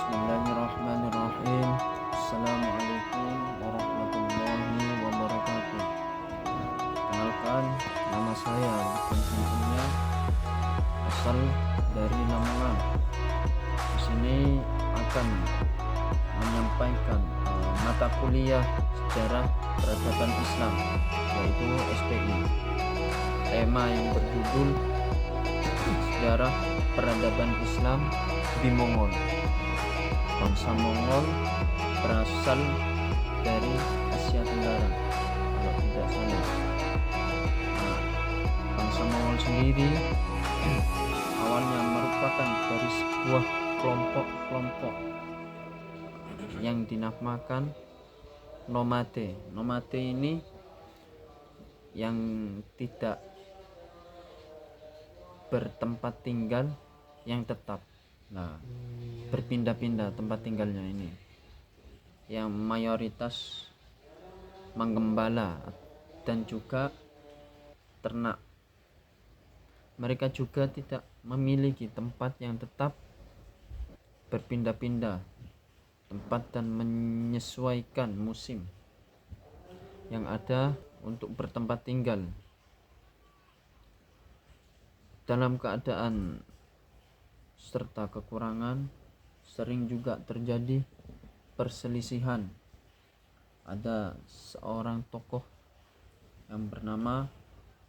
Bismillahirrahmanirrahim. Assalamualaikum warahmatullahi wabarakatuh. Kenalkan, nama saya bukan tentunya asal dari Lamongan. Di sini akan menyampaikan mata kuliah sejarah peradaban Islam, yaitu SPI. Tema yang berjudul sejarah peradaban Islam di Mongol. Bangsa Mongol berasal dari Asia Tenggara, kalau tidak salah. Bangsa Mongol sendiri awalnya merupakan dari sebuah kelompok-kelompok yang dinamakan nomade. Nomade ini yang tidak bertempat tinggal yang tetap. Berpindah-pindah tempat tinggalnya ini, yang mayoritas menggembala dan juga ternak. Mereka juga tidak memiliki tempat yang tetap, berpindah-pindah tempat dan menyesuaikan musim yang ada untuk bertempat tinggal. Dalam keadaan serta kekurangan, sering juga terjadi perselisihan. Ada seorang tokoh yang bernama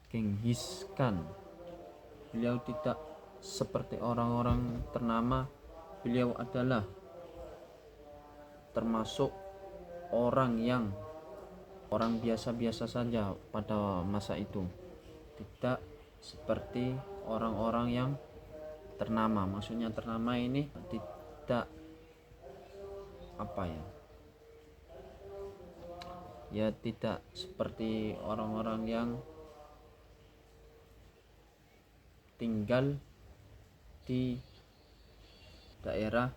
Genghis Khan. Beliau tidak seperti orang-orang ternama. Beliau adalah termasuk orang biasa-biasa saja pada masa itu, tidak seperti orang-orang yang ternama. Maksudnya ternama ini tidak tidak seperti orang-orang yang tinggal di daerah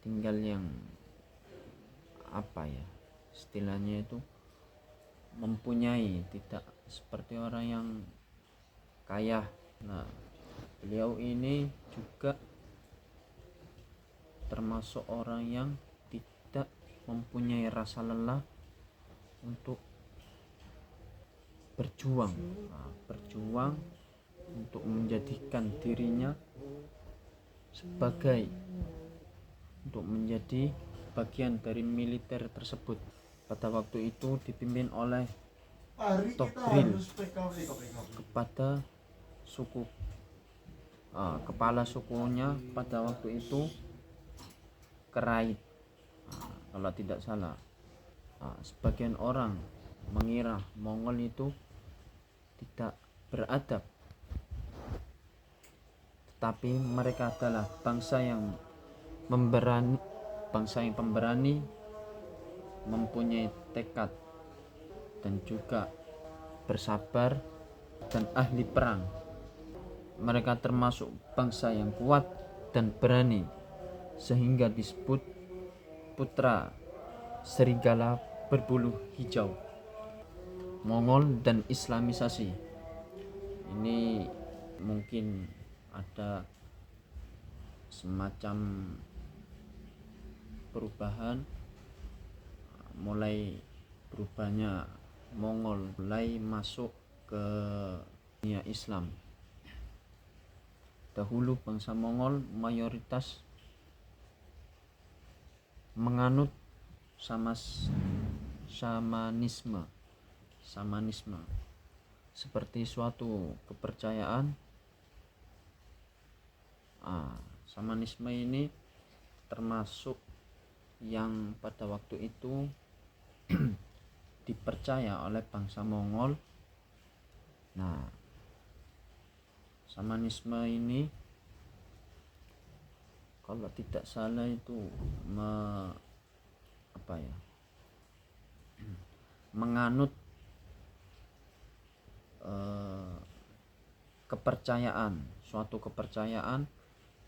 yang istilahnya itu mempunyai, tidak seperti orang yang kaya. Beliau ini juga termasuk orang yang tidak mempunyai rasa lelah untuk berjuang untuk menjadikan dirinya untuk menjadi bagian dari militer tersebut. Pada waktu itu dipimpin oleh Togril kepada suku kepala sukunya pada waktu itu Kerait, kalau tidak salah. Sebagian orang mengira Mongol itu tidak beradab, tetapi mereka adalah bangsa yang pemberani, mempunyai tekad dan juga bersabar dan ahli perang. Mereka termasuk bangsa yang kuat dan berani, sehingga disebut putra serigala berbulu hijau. Mongol dan Islamisasi ini mungkin ada semacam perubahan, mulai berubahnya Mongol, mulai masuk ke dunia Islam. Dahulu bangsa Mongol mayoritas menganut shamanisme seperti suatu kepercayaan. Shamanisme ini termasuk yang pada waktu itu dipercaya oleh bangsa Mongol. Shamanisme ini kalau tidak salah itu menganut suatu kepercayaan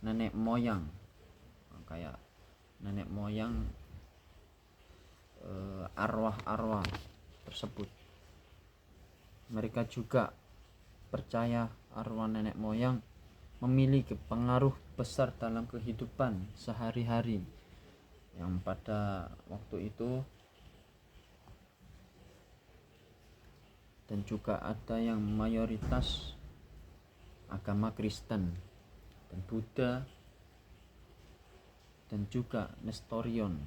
nenek moyang, kayak nenek moyang, arwah-arwah tersebut. Mereka juga percaya arwah nenek moyang memiliki pengaruh besar dalam kehidupan sehari-hari, yang pada waktu itu, dan juga ada yang mayoritas agama Kristen dan Buddha dan juga Nestorion.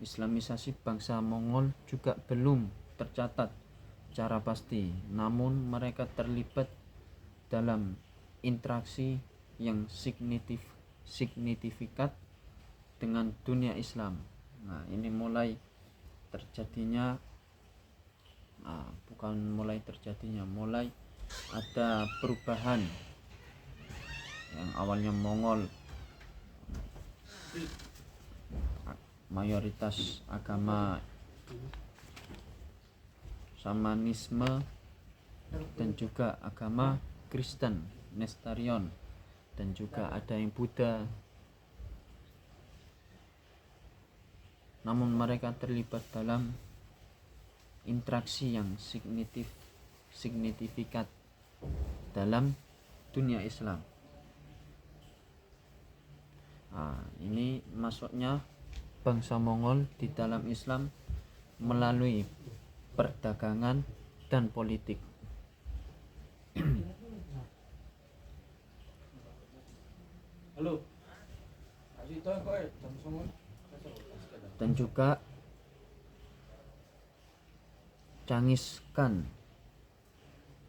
Islamisasi bangsa Mongol juga belum tercatat secara pasti, namun mereka terlibat dalam interaksi yang signifikan dengan dunia Islam. Nah, ini mulai ada perubahan. Yang awalnya Mongol mayoritas agama Shamanisme dan juga agama Kristen, Nestorion, dan juga ada yang Buddha. Namun mereka terlibat dalam interaksi yang signifikan dalam dunia Islam. Nah, ini masuknya bangsa Mongol di dalam Islam melalui perdagangan dan politik. Dan juga Genghis Khan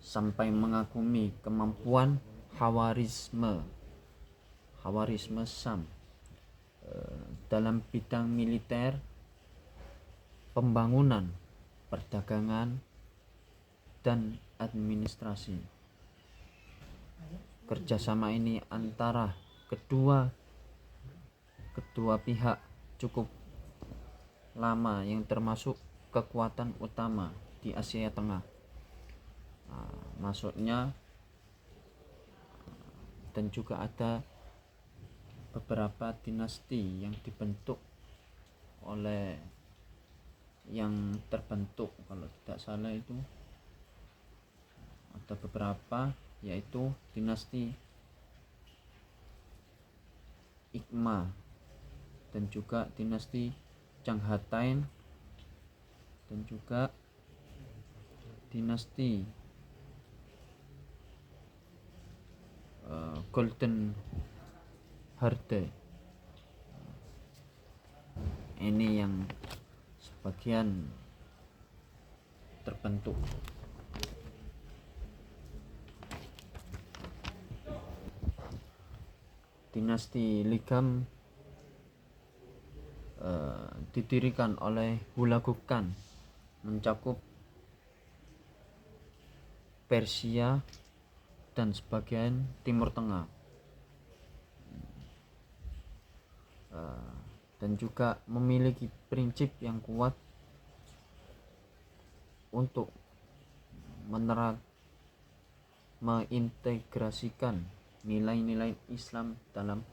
sampai mengagumi kemampuan Khawarizmi Sham dalam bidang militer, pembangunan, perdagangan, dan administrasi. Kerjasama ini antara kedua pihak cukup lama, yang termasuk kekuatan utama di Asia Tengah. Maksudnya, dan juga ada beberapa dinasti yang terbentuk, kalau tidak salah itu ada beberapa, yaitu dinasti Ikma dan juga dinasti Changhatain dan juga dinasti Golden Horde. Ini yang sebagian terbentuk. Dinasti Ligam didirikan oleh Hulagu Khan, mencakup Persia dan sebagian Timur Tengah, dan juga memiliki prinsip yang kuat untuk mengintegrasikan nilai-nilai Islam dalam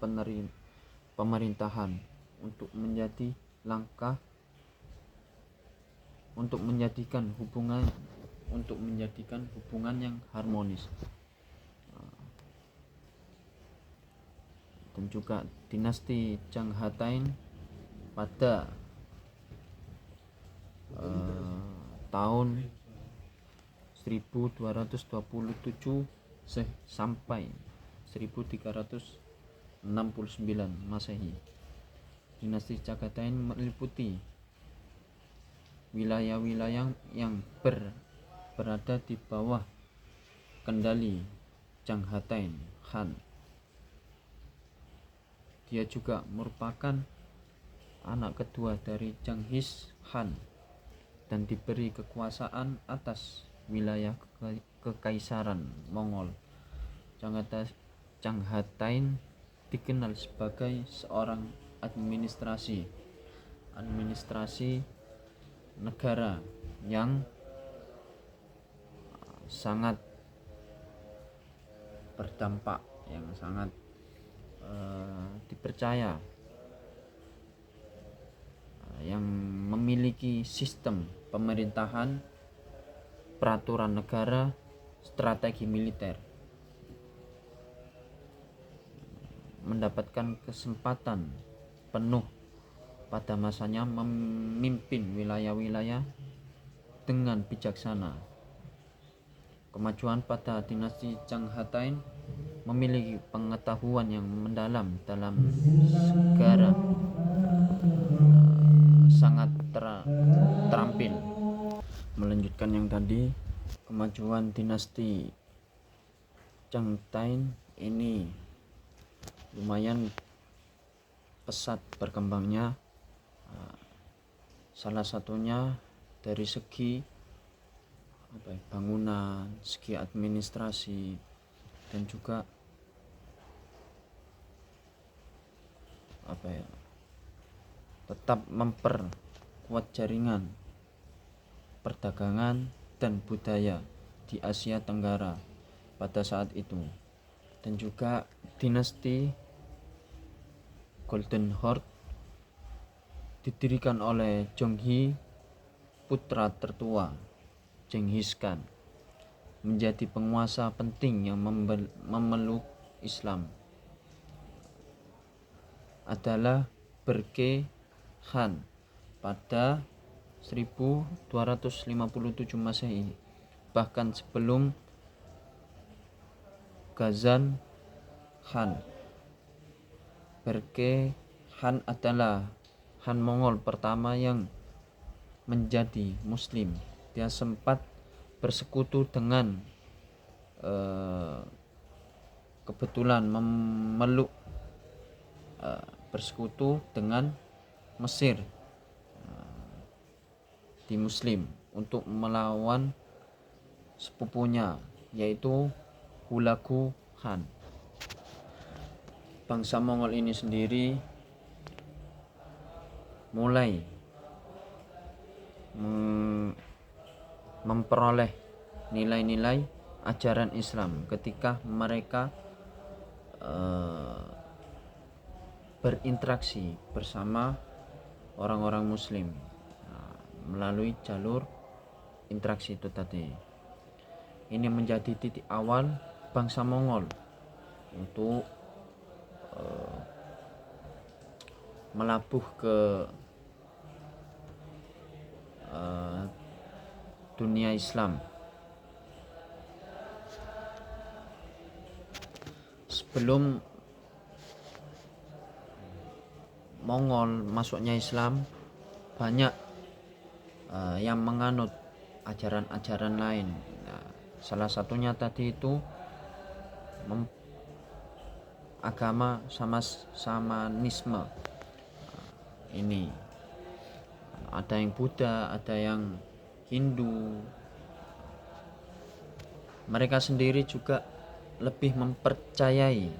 pemerintahan untuk menjadikan hubungan yang harmonis. Dan juga dinasti Changhatain pada tahun 1227 sampai 1369 Masehi. Dinasti Changhatain meliputi wilayah-wilayah yang berada di bawah kendali Changhatain Khan. Dia juga merupakan anak kedua dari Genghis Khan dan diberi kekuasaan atas wilayah kekaisaran Mongol. Changhatain dikenal sebagai seorang administrasi negara yang sangat berdampak, yang sangat dipercaya, yang memiliki sistem pemerintahan, peraturan negara, strategi militer. mendapatkan kesempatan penuh pada masanya memimpin wilayah-wilayah dengan bijaksana. Kemajuan pada dinasti Changhatain memiliki pengetahuan yang mendalam dalam segara, sangat terampil. Melanjutkan yang tadi, kemajuan dinasti Changhatain ini lumayan pesat berkembangnya, salah satunya dari segi bangunan, segi administrasi, dan juga tetap memperkuat jaringan perdagangan dan budaya di Asia Tenggara pada saat itu. Dan juga dinasti Golden Horde didirikan oleh Zhonghe, putra tertua Genghis Khan, menjadi penguasa penting yang memeluk Islam. Adalah Berke Khan pada 1257 Masehi, bahkan sebelum Ghazan Khan. Berke Khan adalah Khan Mongol pertama yang menjadi Muslim. Dia sempat bersekutu dengan kebetulan bersekutu dengan Mesir di Muslim untuk melawan sepupunya, yaitu Hulagu Khan. Bangsa Mongol ini sendiri mulai memperoleh nilai-nilai ajaran Islam ketika mereka berinteraksi bersama orang-orang Muslim melalui jalur interaksi itu tadi. Ini menjadi titik awal bangsa Mongol untuk melabuh ke dunia Islam. Sebelum Mongol masuknya Islam, banyak yang menganut ajaran-ajaran lain. Salah satunya tadi itu agama Shamanisme. Ini ada yang Buddha, ada yang Hindu. Mereka sendiri juga lebih mempercayai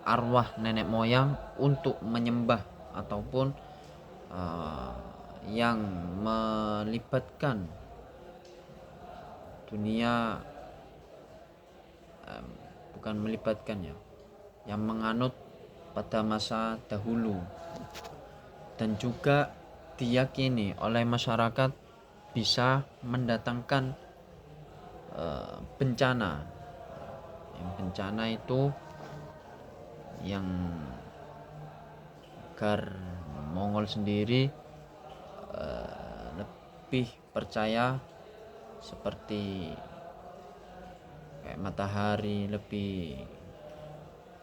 arwah nenek moyang untuk menyembah ataupun yang melibatkan dunia, bukan melibatkan ya, yang menganut pada masa dahulu, dan juga diyakini oleh masyarakat bisa mendatangkan bencana. Yang bencana itu yang agar Mongol sendiri lebih percaya seperti kayak matahari, lebih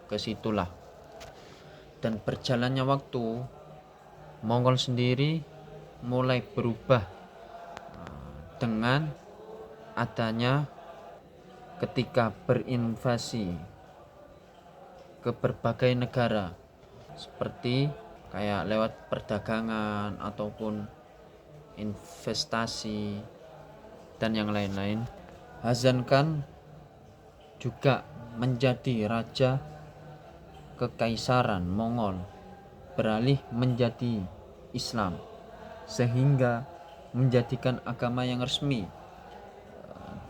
ke situlah. Dan berjalannya waktu, Mongol sendiri mulai berubah dengan adanya ketika berinvasi ke berbagai negara, seperti kayak lewat perdagangan ataupun investasi dan yang lain-lain. Ghazan Khan juga menjadi raja kekaisaran Mongol beralih menjadi Islam, sehingga menjadikan agama yang resmi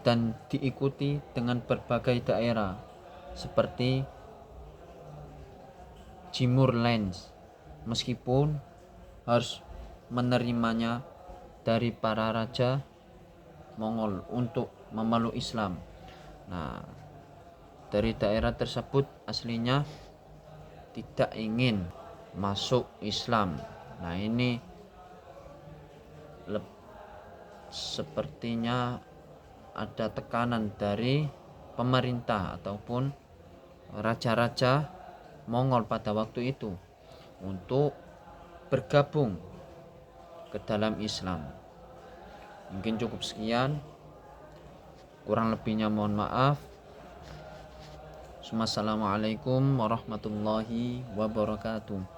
dan diikuti dengan berbagai daerah seperti Timur Lens, meskipun harus menerimanya dari para raja Mongol untuk memeluk Islam. Nah, dari daerah tersebut aslinya tidak ingin masuk Islam. Nah, ini sepertinya ada tekanan dari pemerintah ataupun raja-raja Mongol pada waktu itu untuk bergabung ke dalam Islam. Mungkin cukup sekian, kurang lebihnya mohon maaf. Assalamualaikum warahmatullahi wabarakatuh.